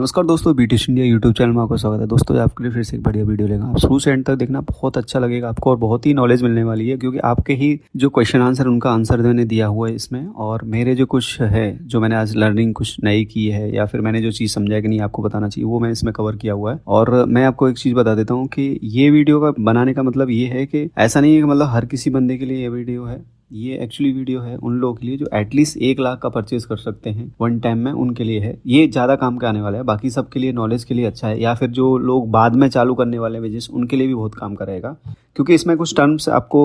नमस्कार दोस्तों, BTS India YouTube channel में आपका स्वागत है। दोस्तों आपके लिए फिर से एक बढ़िया वीडियो लेगा। आप शुरू से एंड तक देखना, बहुत अच्छा लगेगा आपको और बहुत ही नॉलेज मिलने वाली है, क्योंकि आपके ही जो क्वेश्चन आंसर उनका आंसर मैंने दिया हुआ है इसमें। और मेरे जो कुछ है, जो मैंने आज लर्निंग कुछ नई की है या फिर मैंने जो चीज़ समझा है कि नहीं आपको बताना चाहिए, वो मैंने इसमें कवर किया हुआ है। और मैं आपको एक चीज़ बता देता हूँ कि ये वीडियो का बनाने का मतलब ये है कि ऐसा नहीं है कि मतलब हर किसी बंदे के लिए ये वीडियो है। ये एक्चुअली वीडियो है उन लोगों के लिए जो एटलीस्ट 1 लाख का परचेज कर सकते हैं वन टाइम में, उनके लिए है। ये ज़्यादा काम के आने वाला है, बाकी सबके लिए नॉलेज के लिए अच्छा है, या फिर जो लोग बाद में चालू करने वाले बिजनेस उनके लिए भी बहुत काम करेगा, क्योंकि इसमें कुछ टर्म्स आपको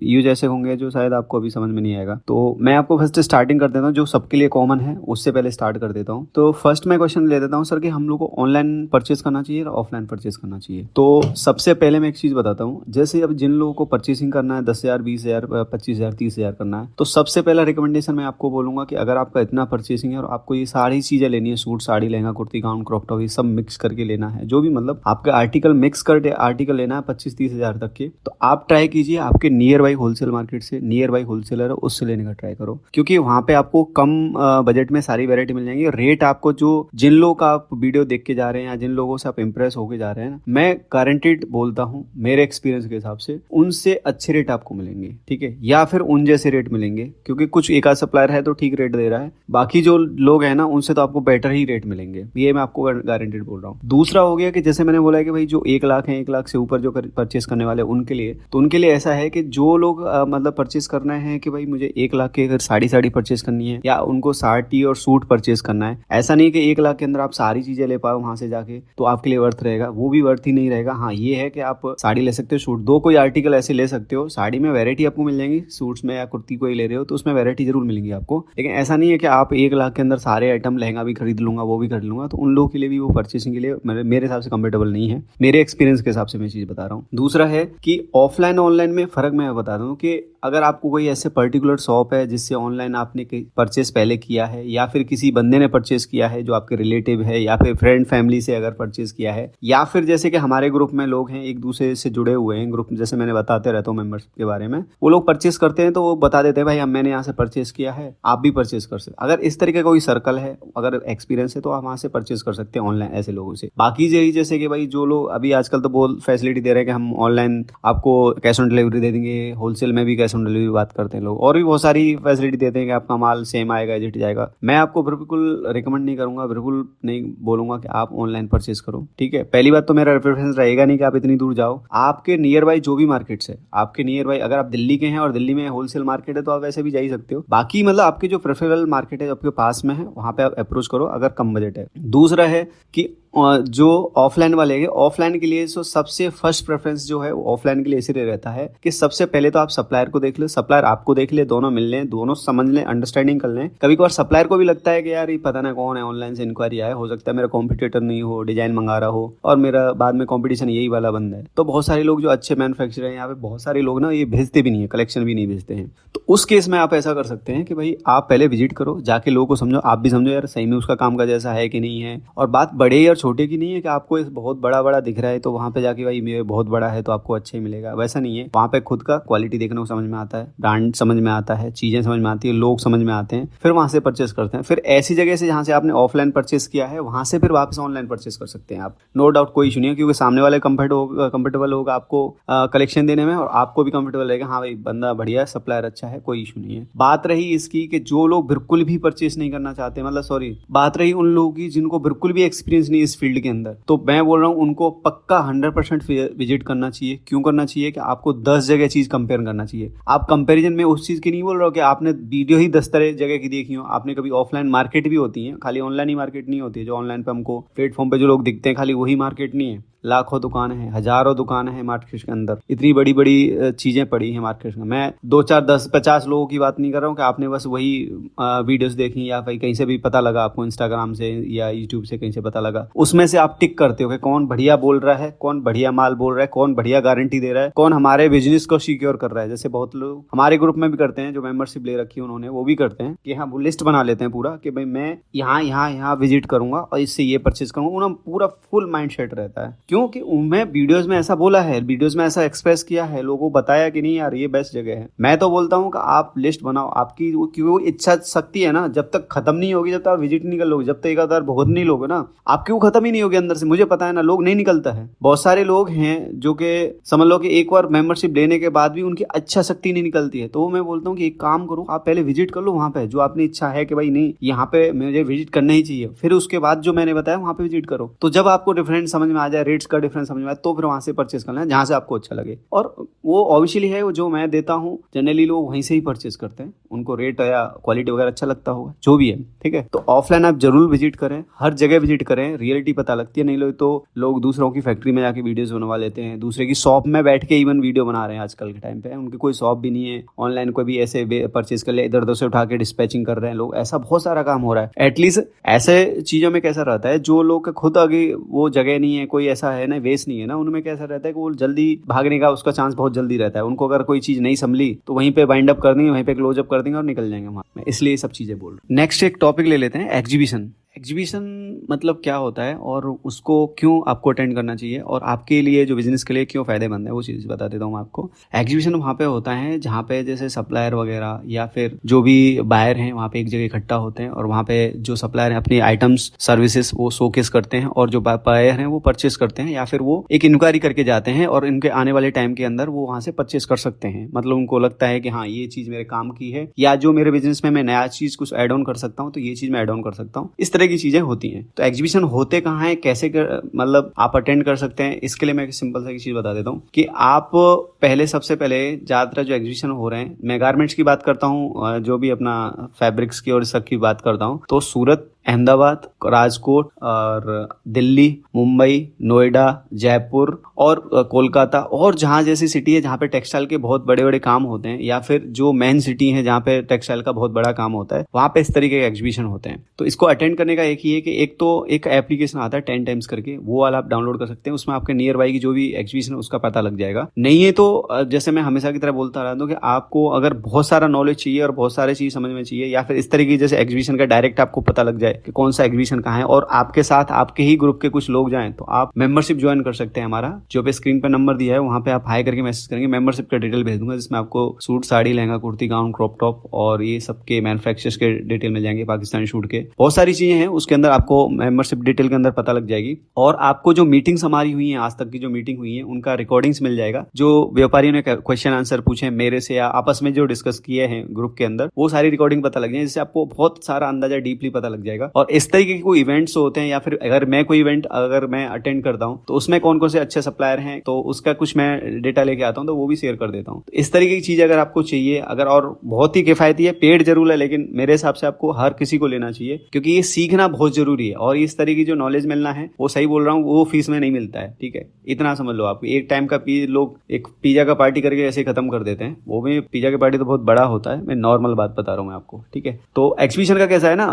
यूज ऐसे होंगे जो शायद आपको अभी समझ में नहीं आएगा। तो मैं आपको फर्स्ट स्टार्टिंग कर देता हूँ, जो सबके लिए कॉमन है उससे पहले स्टार्ट कर देता हूँ। तो फर्स्ट मैं क्वेश्चन ले देता हूँ सर कि हम लोग को ऑनलाइन परचेज करना चाहिए या ऑफलाइन परचेज करना चाहिए। तो सबसे पहले मैं एक चीज़ बताता हूँ, जैसे अब जिन लोगों को परचेसिंग करना है 10,000, 20,000, 25,000, 30,000 करना है, तो सबसे पहला रिकमेंडेशन मैं आपको बोलूंगा कि अगर आपका इतना परचेसिंग है और आपको ये सारी चीज़ें लेनी है, suit, sari, lehenga, kurti, gown, crop top, ये सब मिक्स करके लेना है, जो भी मतलब आपका आर्टिकल मिक्स करके आर्टिकल लेना है 25-30,000 तक के, तो आप ट्राई कीजिए आपके नियर बाई होलसेल मार्केट से, नियर बाई होलसेलर है उससे लेने का ट्राई करो, क्योंकि वहां पे आपको कम बजट में सारी वैरायटी मिल जाएंगी। रेट आपको जो जिन लोगों का आप वीडियो देख के जा रहे हैं या जिन लोगों से आप इंप्रेस होके जा रहे हैं, मैं गारंटेड बोलता हूँ मेरे एक्सपीरियंस के हिसाब से उनसे अच्छे रेट आपको मिलेंगे, ठीक है, या फिर उन जैसे रेट मिलेंगे, क्योंकि कुछ एक आध सप्लायर है तो ठीक रेट दे रहा है, बाकी जो लोग हैं ना उनसे तो आपको बेटर ही रेट मिलेंगे, ये मैं आपको गारंटेड बोल रहा हूँ। दूसरा हो गया कि जैसे मैंने बोला है कि भाई जो 1 लाख है, 1 लाख से ऊपर जो परचेस करने वाले उनके लिए, तो उनके लिए ऐसा है कि जो लोग मतलब परचेस करना है कि भाई मुझे 1 लाख की अगर साड़ी परचेस करनी है या उनको साड़ी और सूट परचेस करना है, ऐसा नहीं कि 1 लाख के अंदर आप सारी चीजें ले पाओ वहां से जाके, तो आपके लिए वर्थ रहेगा, वो भी वर्थ ही नहीं रहेगा। हाँ ये है कि आप साड़ी ले सकते हो, सूट, दो कोई आर्टिकल ऐसे ले सकते हो, साड़ी में वैरायटी आपको मिल जाएंगी, सूट्स में या कुर्ती कोई ले रहे हो तो उसमें वैरायटी जरूर मिलेंगी आपको, लेकिन ऐसा नहीं है कि आप 1 लाख के अंदर सारे आइटम, लहंगा भी खरीद लूंगा, वो भी खरीद लूंगा, तो उन लोगों के लिए भी वो परचेसिंग के लिए मेरे हिसाब से कंफर्टेबल नहीं है। मेरे एक्सपीरियंस के हिसाब से मैं चीज बता रहा हूँ। दूसरा है कि ऑफलाइन ऑनलाइन में फर्क मैं बता दूं कि अगर आपको कोई ऐसे पर्टिकुलर शॉप है जिससे ऑनलाइन आपने परचेस पहले किया है, या फिर किसी बंदे ने परचेस किया है जो आपके रिलेटिव है, या फिर फ्रेंड फैमिली से अगर परचेस किया है, या फिर जैसे कि हमारे ग्रुप में लोग हैं एक दूसरे से जुड़े हुए हैं, ग्रुप जैसे मैंने बताते रहता हूँ मेंबर्स के बारे में, वो लोग परचेस करते हैं तो वो बता देते हैं भाई हम मैंने यहाँ से परचेस किया है, आप भी परचेस कर सकते। अगर इस तरीके का कोई सर्कल है, अगर एक्सपीरियंस है, तो आप वहाँ से परचेस कर सकते हैं ऑनलाइन ऐसे लोगों से। बाकी यही जैसे कि भाई जो लोग अभी आजकल तो बहुत फैसिलिटी दे रहे हैं कि हम ऑनलाइन आपको कैश ऑन डिलीवरी दे देंगे, होलसेल में भी कैश ऑन डिलीवरी बात करते हैं लोग, और भी बहुत सारी फैसिलिटी देते हैं कि आपका माल सेम आएगा, एजिट जाएगा। मैं आपको बिल्कुल रिकमेंड नहीं करूंगा, बिल्कुल नहीं बोलूंगा कि आप ऑनलाइन परचेस करो, ठीक है। पहली बात तो मेरा प्रेफरेंस रहेगा नहीं कि आप इतनी दूर जाओ, आपके नियर बाई जो भी मार्केट्स है, आपके नियर बाई, अगर आप दिल्ली के हैं और दिल्ली में होलसेल मार्केट है तो आप वैसे भी जा ही सकते हो। बाकी मतलब आपके जो प्रेफरेबल मार्केट है आपके पास में है, वहां पे आप अप्रोच करो अगर कम बजट है। दूसरा है कि जो ऑफलाइन वाले हैं, ऑफलाइन के लिए सबसे फर्स्ट प्रेफरेंस जो है वो ऑफलाइन के लिए इसलिए रहता है कि सबसे पहले तो आप सप्लायर को देख लो, सप्लायर आपको देख ले, दोनों मिल लें, दोनों समझ लें, अंडरस्टैंडिंग कर लें। कभी कभार सप्लायर को भी लगता है कि यार ये पता ना कौन है, ऑनलाइन से इंक्वायरी आया, हो सकता है मेरा कॉम्पिटिटर नहीं हो, डिजाइन मंगा रहा हो और मेरा बाद में कॉम्पिटिशन यही वाला बंदा है। तो बहुत सारे लोग जो अच्छे मैन्युफैक्चरर हैं यहाँ पे, बहुत सारे लोग ना ये भेजते भी नहीं है, कलेक्शन भी नहीं भेजते हैं। तो उस केस में आप ऐसा कर सकते हैं कि भाई आप पहले विजिट करो, जाके लोगों को समझो, आप भी समझो यार सही में उसका काम का जैसा है कि नहीं है। और बात बड़े या छोटे की नहीं है कि आपको इस बहुत बड़ा दिख रहा है तो वहां पे जाके भाई मेरे बहुत बड़ा है तो आपको अच्छा ही मिलेगा, वैसा नहीं है। वहां पे खुद का क्वालिटी देखने को समझ में आता है, ब्रांड समझ में आता है, चीजें समझ में आती है, लोग समझ में आते हैं, फिर वहां से परचेस करते हैं। फिर ऐसी जगह से जहां से आपने ऑफलाइन परचेस किया है वहां से फिर वापस ऑनलाइन परचेस कर सकते हैं आप, नो डाउट, कोई इशू नहीं है, क्योंकि सामने वाले कंफर्टेबल होगा आपको कलेक्शन देने में और आपको भी कंफर्टेबल रहेगा, हाँ भाई बंदा बढ़िया है, सप्लायर अच्छा है, कोई इशू नहीं है। बात रही इसकी कि जो लोग बिल्कुल भी परचेस नहीं करना चाहते, मतलब सॉरी, बात रही उन लोगों की जिनको बिल्कुल भी एक्सपीरियंस नहीं इस फील्ड के अंदर, तो मैं बोल रहा हूँ उनको पक्का 100% विजिट करना चाहिए। क्यों करना चाहिए कि आपको 10 जगह चीज कंपेयर करना चाहिए। आप कंपैरिजन में उस चीज की नहीं बोल रहा हो कि आपने वीडियो ही 10 तरह जगह की देखी हो, आपने कभी ऑफलाइन मार्केट भी होती है, खाली ऑनलाइन ही मार्केट नहीं होती है, जो ऑनलाइन पे हमको प्लेटफॉर्म पे जो लोग दिखते हैं खाली वही मार्केट नहीं है, लाखों दुकान है, हजारों दुकान है मार्केट के अंदर, इतनी बड़ी बड़ी चीजें पड़ी हैं मार्केट में। मैं 2 4 10 50 लोगों की बात नहीं कर रहा हूँ कि आपने बस वही वीडियोस देखी या फिर कहीं से भी पता लगा आपको, इंस्टाग्राम से या यूट्यूब से कहीं से पता लगा, उसमें से आप टिक करते हो कि कौन बढ़िया बोल रहा है, कौन बढ़िया माल बोल रहा है, कौन बढ़िया गारंटी दे रहा है, कौन हमारे बिजनेस को सिक्योर कर रहा है। जैसे बहुत लोग हमारे ग्रुप में भी करते हैं, जो मेंबरशिप ले रखी है उन्होंने, वो भी करते हैं कि हाँ वो लिस्ट बना लेते हैं पूरा कि भाई मैं यहाँ यहाँ यहाँ विजिट करूंगा और इससे ये परचेज करूंगा। उन्हें पूरा फुल माइंड सेट रहता है, क्योंकि उनमें वीडियोज में ऐसा बोला है, वीडियोज में ऐसा एक्सप्रेस किया है, लोगों को बताया कि नहीं यार ये बेस्ट जगह है। मैं तो बोलता हूँ कि आप लिस्ट बनाओ, आपकी वो इच्छा शक्ति है ना, जब तक खत्म नहीं होगी, जब तक आप विजिट नहीं कर लोगे, जब तक एक आधार भुगत नहीं लोगे ना, आपकी वो खत्म ही नहीं होगी अंदर से। मुझे पता है ना, लोग नहीं निकलता है। बहुत सारे लोग हैं जो कि समझ लो कि एक बार मेंबरशिप लेने के बाद भी उनकी अच्छा शक्ति नहीं निकलती है। तो मैं बोलता हूँ कि एक काम करो, आप पहले विजिट कर लो वहां पे, जो आपने इच्छा है कि भाई नहीं यहाँ पे मुझे विजिट करना ही चाहिए, फिर उसके बाद जो मैंने बताया वहां पे विजिट करो। तो जब आपको डिफरेंस समझ में आ जाए, रेट्स का डिफरेंस समझ में आए, तो फिर वहां से परचेज करना है जहां से आपको अच्छा लगे। और वो ऑब्वियसली है, वो जो मैं देता हूँ जनरली लोग वहीं से ही परचेज करते हैं, उनको रेट या क्वालिटी वगैरह अच्छा लगता होगा, जो भी है, ठीक है। तो ऑफलाइन आप जरूर विजिट करें, हर जगह विजिट करें, रियलिटी पता लगती है। नहीं लोग तो लोग दूसरों की फैक्ट्री में जाके वीडियोस बनवा लेते हैं, दूसरे की शॉप में बैठ के इवन वीडियो बना रहे हैं आजकल के टाइम पे। उनकी कोई शॉप भी नहीं है, ऑनलाइन कोई भी ऐसे परचेज कर ले, इधर उधर से उठा के डिस्पैचिंग कर रहे हैं लोग, ऐसा बहुत सारा काम हो रहा है। एटलीस्ट ऐसे चीजों में कैसा रहता है, जो लोग खुद आगे वो जगह नहीं है, कोई ऐसा है ना वेस्ट नहीं है ना, उनमें कैसा रहता है कि वो जल्दी भागने का उसका चांस बहुत जल्दी रहता है। उनको अगर कोई चीज नहीं संभली तो वहीं पे बाइंड अप कर देंगे, वहीं पे क्लोज अप कर देंगे और निकल जाएंगे वहां में। इसलिए ये सब चीजें बोल रहा हूँ। नेक्स्ट एक टॉपिक ले लेते हैं, एग्जीबिशन। एग्जीबिशन मतलब क्या होता है और उसको क्यों आपको अटेंड करना चाहिए और आपके लिए जो बिजनेस के लिए क्यों फायदेमंद है, वो चीज़ बता देता हूँ मैं आपको। एग्जीबिशन वहाँ पे होता है जहाँ पे जैसे सप्लायर वगैरह या फिर जो भी बायर हैं वहाँ पे एक जगह इकट्ठा होते हैं, और वहाँ पे जो सप्लायर हैं अपनी आइटम्स सर्विसेज वो शोकेस करते हैं, और जो बायर हैं वो परचेस करते हैं, या फिर वो एक इंक्वायरी करके जाते हैं और इनके आने वाले टाइम के अंदर वो वहाँ से परचेस कर सकते हैं। मतलब उनको लगता है कि हाँ ये चीज़ मेरे काम की है, या जो मेरे बिजनेस में मैं नया चीज़ कुछ एड ऑन कर सकता हूँ, तो ये चीज़ मैं एड ऑन कर सकता हूँ। इस तरह की चीजें होती हैं। तो एग्जीबिशन होते कहाँ है, कैसे मतलब आप अटेंड कर सकते हैं, इसके लिए मैं सिंपल सा एक चीज बता देता हूँ कि आप पहले सबसे पहले ज्यादातर जो एग्जीबिशन हो रहे हैं, मैं गारमेंट्स की बात करता हूँ, जो भी अपना फैब्रिक्स की और इस सब की बात करता हूँ, तो सूरत, अहमदाबाद, राजकोट और दिल्ली, मुंबई, नोएडा, जयपुर और कोलकाता, और जहाँ जैसी सिटी है जहाँ पे टेक्सटाइल के बहुत बड़े बड़े काम होते हैं, या फिर जो मेन सिटी है जहाँ पे टेक्सटाइल का बहुत बड़ा काम होता है, वहाँ पे इस तरीके के एग्जीबिशन होते हैं। तो इसको अटेंड करने का एक ही है कि एक तो एक एप्लीकेशन आता है 10 टाइम्स करके, वो वाला आप डाउनलोड कर सकते हैं। उसमें आपके नियर बाई की जो भी एग्जीबिशन है उसका पता लग जाएगा। नहीं है तो जैसे मैं हमेशा की तरह बोलता रहा हूँ कि आपको अगर बहुत सारा नॉलेज चाहिए और बहुत सारी चीज समझ में चाहिए, या फिर इस तरीके जैसे एग्जीबिशन का डायरेक्ट आपको पता लग जाए कि कौन सा एग्जीबिशन कहाँ है, और आपके साथ आपके ही ग्रुप के कुछ लोग जाएं, तो आप मेंबरशिप ज्वाइन कर सकते हैं। हमारा जो पे स्क्रीन पे नंबर दिया है वहाँ पे आप हाई करके मैसेज करेंगे, मेंबरशिप का डिटेल भेज दूंगा, जिसमें आपको suit, sari, lehenga, kurti, gown, crop top और ये सबके मैन्युफैक्चरर्स के डिटेल मिल जाएंगे, पाकिस्तानी शूट के बहुत सारी चीजें हैं उसके अंदर, आपको मेंबरशिप डिटेल के अंदर पता लग जाएगी। और आपको जो मीटिंग्स हमारी हुई है, आज तक की जो मीटिंग हुई है, उनका रिकॉर्डिंग्स मिल जाएगा। जो व्यापारियों ने क्वेश्चन आंसर पूछे मेरे से या आपस में जो डिस्कस किए हैं ग्रुप के अंदर, वो सारी रिकॉर्डिंग पता लग जाएगी, जिससे आपको बहुत सारा अंदाजा डीपली पता लग जाएगा। और इस तरीके के कोई इवेंट्स होते हैं, या फिर अगर मैं कोई इवेंट अगर मैं अटेंड करता हूँ तो उसमें कौन कौन से अच्छे सप्लायर हैं, तो उसका कुछ मैं डेटा लेके आता हूँ, तो वो भी शेयर कर देता हूँ। तो इस तरीके की चीज अगर आपको चाहिए, अगर और बहुत ही किफायती है, पेड जरूर है, लेकिन मेरे हिसाब से आपको हर किसी को लेना चाहिए, क्योंकि ये सीखना बहुत जरूरी है। और इस तरीके की जो नॉलेज मिलना है, वो सही बोल रहा हूँ, वो फीस में नहीं मिलता है, ठीक है, इतना समझ लो। आपको एक टाइम का लोग एक पिज्जा का पार्टी करके ऐसे खत्म कर देते हैं, वो भी पिज्जा की पार्टी तो बहुत बड़ा होता है, मैं नॉर्मल बात बता रहा हूँ मैं आपको, ठीक है। तो एग्जीबिशन का कैसा है ना,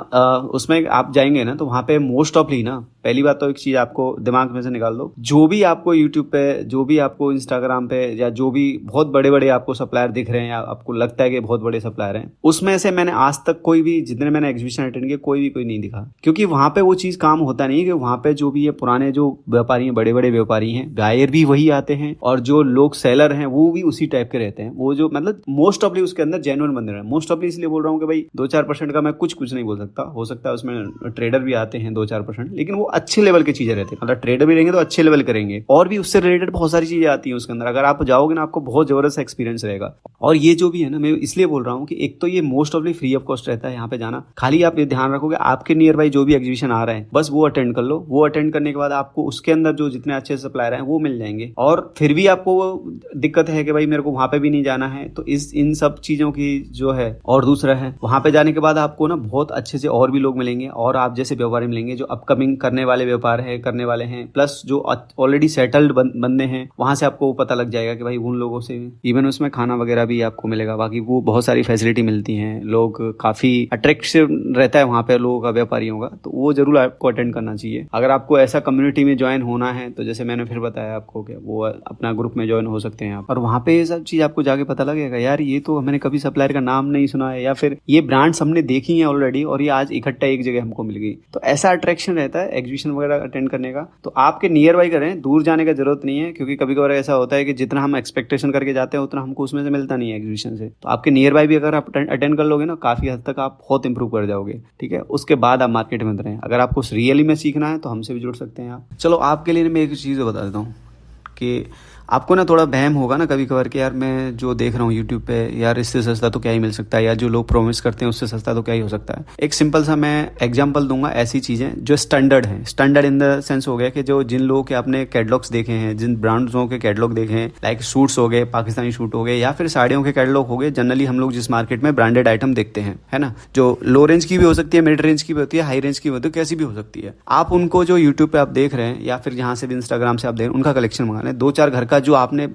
उसमें आप जाएंगे ना तो वहां पे मोस्ट ऑफली ना, पहली बात तो एक चीज आपको दिमाग में से निकाल दो, जो भी आपको यूट्यूब पे, जो भी आपको इंस्टाग्राम पे, या जो भी बहुत बड़े बड़े आपको सप्लायर दिख रहे हैं, या आपको लगता है कि बहुत बड़े सप्लायर हैं, उसमें से मैंने आज तक कोई भी, जितने मैंने एग्जीबिशन अटेंड किए, कोई नहीं दिखा। क्योंकि वहां पे वो चीज काम होता नहीं है कि वहां पे जो भी ये पुराने जो व्यापारी हैं, बड़े बड़े व्यापारी हैं, बायर भी वही आते हैं, और जो लोग सेलर हैं वो भी उसी टाइप के रहते हैं। वो जो मतलब मोस्ट ऑफली उसके अंदर जेन्युइन बंदे हैं। मोस्ट ऑफली इसलिए बोल रहा हूँ कि भाई 2-4% का मैं कुछ नहीं बोल सकता, हो सकता है उसमें ट्रेडर भी आते हैं 2-4%, लेकिन वो अच्छे लेवल की चीजें रहती है। मतलब ट्रेडर भी रहेंगे तो अच्छे लेवल करेंगे, और भी उससे रिलेटेड बहुत सारी चीजें आती हैं उसके अंदर। अगर आप जाओगे ना, आपको बहुत जबरदस्त एक्सपीरियंस रहेगा। और ये जो भी है ना, मैं इसलिए बोल रहा हूँ कि एक तो ये मोस्ट ऑफली फ्री ऑफ कॉस्ट रहता है यहाँ पे जाना। खाली आप ये ध्यान रखोगे, आपके नियर बाई जो भी एग्जीबिशन आ रहे हैं, बस वो अटेंड कर लो। वो अटेंड करने के बाद आपको उसके अंदर जो जितने अच्छे सप्लायर हैं वो मिल जाएंगे। और फिर भी आपको दिक्कत है कि भाई मेरे को वहां पे भी नहीं जाना है, तो इन सब चीजों की जो है, और दूसरा है वहां पे जाने के बाद आपको ना बहुत अच्छे से और भी लोग मिलेंगे, और आप जैसे व्यापारी मिलेंगे जो अपकमिंग करने करने वाले व्यापार है, करने वाले हैं, प्लस जो ऑलरेडी सेटल्ड बंदे हैं, वहां से आपको पता लग जाएगा कि भाई उन लोगों से इवन उसमें खाना वगैरह भी आपको मिलेगा। बाकी वो बहुत सारी फैसिलिटी मिलती हैं, लोग काफी अट्रैक्टिव रहता है वहाँ पे लोगों का, व्यापारियों का, तो वो जरूर आपको अटेंड करना चाहिए। अगर आपको ऐसा कम्युनिटी में ज्वाइन होना है तो जैसे मैंने फिर बताया आपको कि वो अपना ग्रुप में ज्वाइन हो सकते हैं आप, और वहाँ पे ये सब चीज आपको जाके पता लगेगा यार ये तो मैंने कभी सप्लायर का नाम नहीं सुना है, या फिर ये ब्रांड्स हमने देखी है ऑलरेडी और ये आज इकट्ठा एक जगह हमको मिल गई। तो ऐसा अट्रैक्शन रहता है एग्जीबिशन वगैरह अटेंड करने का। तो आपके नियर बाई करें, दूर जाने का जरूरत नहीं है, क्योंकि कभी कभार ऐसा होता है कि जितना हम एक्सपेक्टेशन करके जाते हैं उतना हमको उसमें से मिलता नहीं है एग्जीबिशन से। तो आपके नियर बाई भी अगर आप अटेंड कर लोगे ना, काफी हद तक आप बहुत इंप्रूव कर जाओगे। ठीक है, उसके बाद आप मार्केट में उतरें। अगर आपको रियली में सीखना है तो हमसे भी जुड़ सकते हैं आप। चलो आपके लिए मैं एक चीज़ बता देता हूँ कि आपको ना थोड़ा वहम होगा ना कभी कभार कि यार मैं जो देख रहा हूँ यूट्यूब पे, यार इससे सस्ता तो क्या ही मिल सकता है, या जो लोग प्रोमिस करते हैं उससे सस्ता तो क्या ही हो सकता है। एक सिंपल सा मैं एग्जांपल दूंगा, ऐसी चीज़ें जो स्टैंडर्ड हैं। स्टैंडर्ड इन द सेंस हो गया कि जो जिन लोगों के आपने कैटलॉग्स देखे हैं, जिन ब्रांड्सों के कैटलॉग देखे हैं, लाइक सूट्स हो गए, पाकिस्तानी सूट हो गए, या फिर साड़ियों के कैटलॉग हो गए। जनरली हम लोग जिस मार्केट में ब्रांडेड आइटम देखते हैं, है ना, जो लो रेंज की भी हो सकती है, मिड रेंज की भी होती है, हाई रेंज की भी होती है, कैसी भी हो सकती है। आप उनको जो यूट्यूब पे आप देख रहे हैं या फिर जहाँ से भी इंस्टाग्राम से आप देख रहे हैं, उनका कलेक्शन मंगा लें। 2-4 घर का जो आपने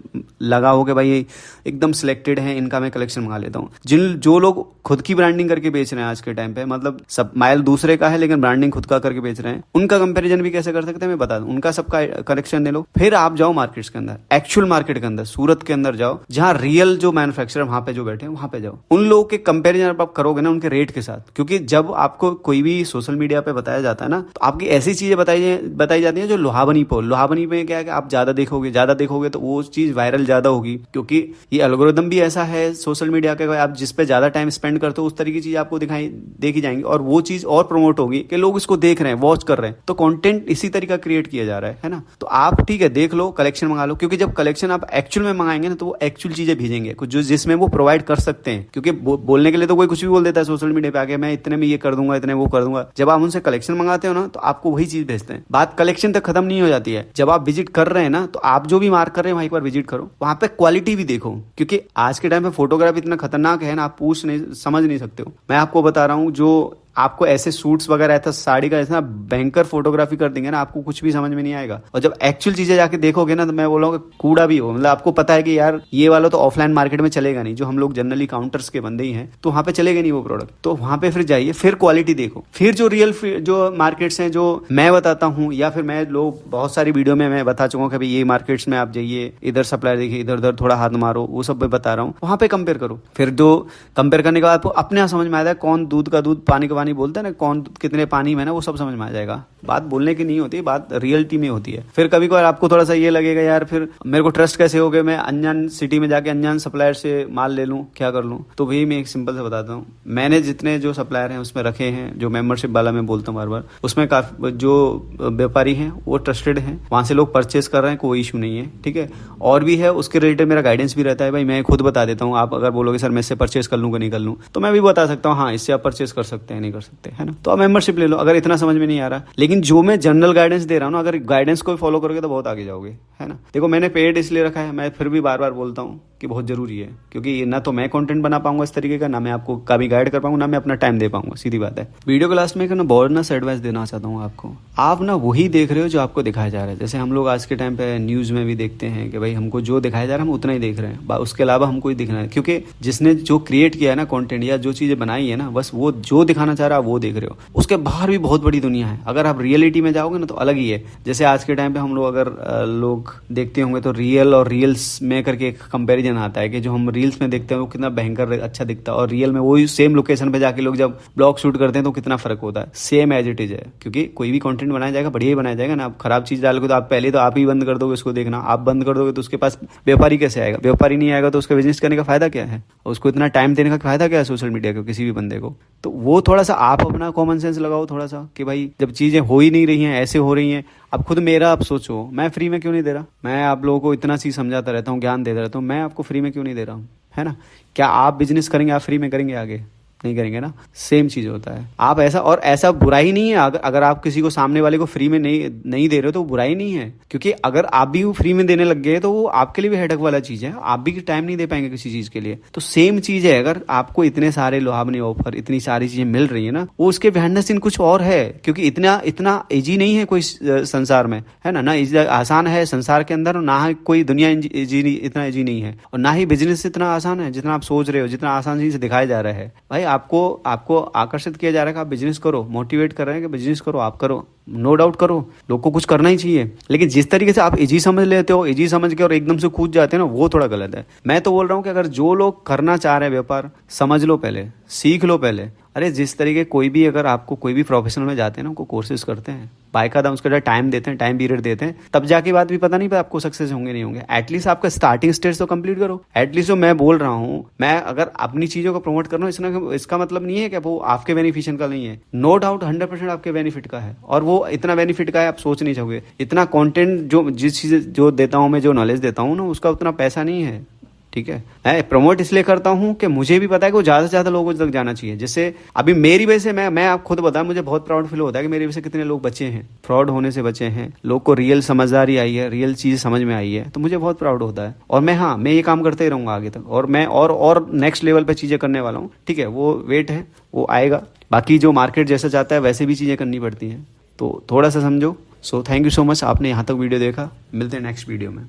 लगा हो कि भाई ये एकदम सिलेक्टेड है, इनका मैं कलेक्शन मंगा लेता हूँ। जो लोग खुद की ब्रांडिंग करके बेच रहे हैं आज के टाइम पे, मतलब सब माइल दूसरे का है लेकिन ब्रांडिंग खुद का करके बेच रहे हैं, उनका कंपैरिजन भी कैसे कर सकते हैं मैं बता दूं। उनका सबका कलेक्शन ले लो, फिर आप जाओ मार्केट्स के अंदर, एक्चुअल मार्केट के अंदर, सूरत के अंदर जाओ, जहां रियल जो मैन्युफैक्चरर वहां पे जो बैठे हैं वहां पे जाओ। उन लोगों के कंपेरिजन आप करोगे ना उनके रेट के साथ, क्योंकि जब आपको कोई भी सोशल मीडिया पे बताया जाता है ना, तो आपकी ऐसी चीजें बताई जाती है जो लोहाबनी पे क्या है कि आप ज्यादा देखोगे तो वो चीज वायरल ज्यादा होगी, क्योंकि ये एल्गोरिदम भी ऐसा है सोशल मीडिया का, आप जिस पे ज्यादा टाइम स्पेंड करते हो उस तरीके की चीज आपको देखी जाएंगी, और वो चीज और प्रमोट होगी कि लोग इसको देख रहे हैं, वॉच कर रहे हैं, तो कंटेंट इसी तरीका क्रिएट किया जा रहा है ना। तो आप ठीक है देख लो, कलेक्शन मंगा लो, क्योंकि जब कलेक्शन आप एक्चुअल में मंगाएंगे ना तो वो एक्चुअल चीजें भेजेंगे कुछ जो जिसमें वो प्रोवाइड कर सकते हैं, क्योंकि बोलने के लिए तो कोई कुछ भी बोल देता है सोशल मीडिया पे आके, मैं इतने में ये कर दूंगा, इतने वो कर दूंगा। जब आप उनसे कलेक्शन मंगाते हो ना तो आपको वही चीज भेजते हैं। बात कलेक्शन तक खत्म नहीं हो जाती है, जब आप विजिट कर रहे हैं ना तो आप जो भी मार्क कर रहे हैं वहीं पर विजिट करो, वहां पे क्वालिटी भी देखो, क्योंकि आज के टाइम पे फोटोग्राफी इतना खतरनाक है ना, आप समझ नहीं सकते हो। मैं आपको बता रहा हूँ, जो आपको ऐसे सूट्स वगैरह ऐसा साड़ी का ऐसा बैंकर फोटोग्राफी कर देंगे ना, आपको कुछ भी समझ में नहीं आएगा। और जब एक्चुअल चीजें जाके देखोगे ना तो मैं बोलूँगा कूड़ा भी हो, मतलब आपको पता है कि यार ये वाला तो ऑफलाइन मार्केट में चलेगा नहीं, जो हम लोग जनरली काउंटर्स के बंदे ही हैं, तो वहाँ पे चलेगा नहीं वो प्रोडक्ट। तो वहाँ पे फिर जाइए, फिर क्वालिटी देखो, फिर जो रियल जो मार्केट्स हैं जो मैं बताता हूँ, या फिर मैं लोग बहुत सारी वीडियो में मैं बता चुका हूँ कि भाई ये मार्केट्स में आप जाइए, इधर सप्लायर देखिए, इधर उधर थोड़ा हाथ मारो, वो सब मैं बता रहा हूँ, वहाँ पे कंपेयर करो। फिर जो कंपेयर करने के बाद आपको अपने आप समझ में आता है कौन दूध का दूध पानी का पानी बोलता है ना, कौन कितने पानी में ना, वो सब समझ में आ जाएगा। बात बोलने की नहीं होती, बात रियलिटी में होती है। फिर कभी कभार आपको थोड़ा सा ये लगेगा यार फिर मेरे को ट्रस्ट कैसे हो गया, मैं अनजान सिटी में जाके अनजान सप्लायर से माल ले लूं, क्या कर लूं। तो वही मैं एक सिंपल से बताता हूँ, मैंने जितने जो सप्लायर हैं उसमें रखे हैं, जो मेंबरशिप वाला मैं बोलता हूँ बार बार, उसमें काफी जो व्यापारी हैं वो ट्रस्टेड हैं, वहां से लोग परचेस कर रहे हैं, कोई इशू नहीं है। ठीक है, और भी है उसके रिलेटेड मेरा गाइडेंस भी रहता है। भाई मैं खुद बता देता हूँ, आप अगर बोलोगे सर मैं इससे परचेस कर लूँ कि नहीं कर लूँ, तो मैं भी बता सकता हूँ हाँ इससे आप परचेस कर सकते हैं, नहीं कर सकते, है ना। तो आप मेंबरशिप ले लो अगर इतना समझ में नहीं आ रहा। लेकिन जो मैं जनरल गाइडेंस दे रहा हूँ ना, अगर गाइडेंस को फॉलो करोगे तो बहुत आगे जाओगे, है ना। देखो मैंने पेड इसलिए रखा है, मैं फिर भी बार बार बोलता हूँ कि बहुत जरूरी है, क्योंकि ना तो मैं कंटेंट बना पाऊंगा इस तरीके का, ना मैं आपको कभी गाइड कर पाऊंगा, ना मैं अपना टाइम दे पाऊंगा, सीधी बात है। वीडियो के लास्ट में ना बोनस एडवाइस देना चाहता हूँ आपको। आप ना वही देख रहे हो जो आपको दिखाया जा रहा है। जैसे हम लोग आज के टाइम पे न्यूज में भी देखते हैं कि भाई हमको जो दिखाया जा रहा है हम उतना ही देख रहे हैं, उसके अलावा हमको ही दिखना है, क्योंकि जिसने जो क्रिएट किया है ना कंटेंट या जो चीजें बनाई है ना, बस वो जो दिखाना चाह रहा है वो देख रहे हो। उसके बाहर भी बहुत बड़ी दुनिया है। अगर आप रियलिटी में जाओगे ना तो अलग ही है। जैसे आज के टाइम पे हम लोग अगर लोग देखते होंगे तो रियल और रील्स में करके एक कंपैरिजन आता है कि जो हम रील्स में देखते हैं वो कितना भयंकर अच्छा दिखता है, और रियल में वही सेम लोकेशन पे जाके लोग जब ब्लॉग शूट करते हैं तो कितना फर्क होता है। सेम एज इट इज है, क्योंकि कोई भी कंटेंट बनाया जाएगा बढ़िया ही बनाया जाएगा ना। आप खराब चीज डालोगे तो आप पहले तो आप ही बंद कर दोगे उसको देखना, आप बंद कर दोगे तो उसके पास व्यापारी कैसे आएगा, व्यापारी नहीं आएगा तो उसका बिजनेस करने का फायदा क्या है, उसको इतना टाइम देने का फायदा क्या है सोशल मीडिया को किसी भी बंदे को। तो वो थोड़ा सा आप अपना कॉमन सेंस लगाओ थोड़ा सा कि भाई जब चीजें हो ही नहीं रही हैं, ऐसे हो रही हैं, अब खुद मेरा आप सोचो, मैं फ्री में क्यों नहीं दे रहा। मैं आप लोगों को इतना चीज समझाता रहता हूँ, ज्ञान देता रहता हूँ, मैं आपको फ्री में क्यों नहीं दे रहा हूँ, है ना। क्या आप बिजनेस करेंगे, आप फ्री में करेंगे आगे, नहीं करेंगे ना, सेम चीज़ होता है। आप ऐसा, और ऐसा बुराई नहीं है अगर आप किसी को, सामने वाले को फ्री में नहीं दे रहे हो तो वो बुराई नहीं है, क्योंकि अगर आप भी फ्री में देने लग गए तो वो आपके लिए भी हेडक वाला चीज़ है, आप भी टाइम नहीं दे पाएंगे किसी चीज़ के लिए। तो सेम चीज़ है, अगर आपको इतने सारे लुभावने ऑफर, इतनी सारी चीज़ें मिल रही है ना, वो उसके बिहाइंड द सीन कुछ और है, क्योंकि इतना इतना ईजी नहीं है कोई संसार में, है ना, आसान है संसार के अंदर, ना ही कोई दुनिया इतना ईजी नहीं है, और ना ही बिजनेस इतना आसान है जितना आप सोच रहे हो, जितना आसान चीज दिखाया जा रहा है। भाई आपको आपको आकर्षित किया जा रहा है कि आप बिजनेस करो, मोटिवेट कर रहे हैं कि बिजनेस करो, आप करो, नो डाउट करो, लोग को कुछ करना ही चाहिए, लेकिन जिस तरीके से आप इजी समझ लेते हो, इजी समझ के और एकदम से कूद जाते हो ना, वो थोड़ा गलत है। मैं तो बोल रहा हूँ कि अगर जो लोग करना चाह रहे हैं व्यापार, समझ लो पहले, सीख लो पहले। अरे जिस तरीके कोई भी, अगर आपको कोई भी प्रोफेशनल में जाते हैं ना, उनको कोर्सेज करते हैं, बाकायदा उसका टाइम देते हैं, टाइम पीरियड देते हैं, तब जाके बात भी पता नहीं पर आपको सक्सेस होंगे नहीं होंगे। एटलीस्ट आपका स्टार्टिंग स्टेज तो कंप्लीट करो। एटलीस्ट जो मैं बोल रहा हूँ, मैं अगर अपनी चीज़ों को प्रमोट कर रहा हूँ, इसका मतलब नहीं है कि वो आपके बेनिफिशियल का नहीं है। नो डाउट 100% आपके बेनिफिट का है, और वो इतना बेनिफिट का है आप सोच नहीं सकोगे। इतना कंटेंट जो जिस चीज़ जो देता हूँ मैं, जो नॉलेज देता हूँ ना, उसका उतना पैसा नहीं है, ठीक है। मैं प्रमोट इसलिए करता हूँ कि मुझे भी पता है कि वो ज़्यादा से ज़्यादा लोगों तक जाना चाहिए। जैसे अभी मेरी वजह से, मैं आप खुद बताऊँ, मुझे बहुत प्राउड फील होता है कि मेरी वजह से कितने लोग बचे हैं, फ्रॉड होने से बचे हैं, लोग को रियल समझदारी आई है, रियल चीज़ समझ में आई है, तो मुझे बहुत प्राउड होता है। और मैं ये काम करते ही रहूँगा आगे तक, और मैं और नेक्स्ट लेवल पर चीज़ें करने वाला हूँ, ठीक है। वो वेट है, वो आएगा। बाकी जो मार्केट जैसा चाहता है वैसे भी चीज़ें करनी पड़ती हैं, तो थोड़ा सा समझो। So thank you so much, आपने यहाँ तक वीडियो देखा। मिलते हैं नेक्स्ट वीडियो में।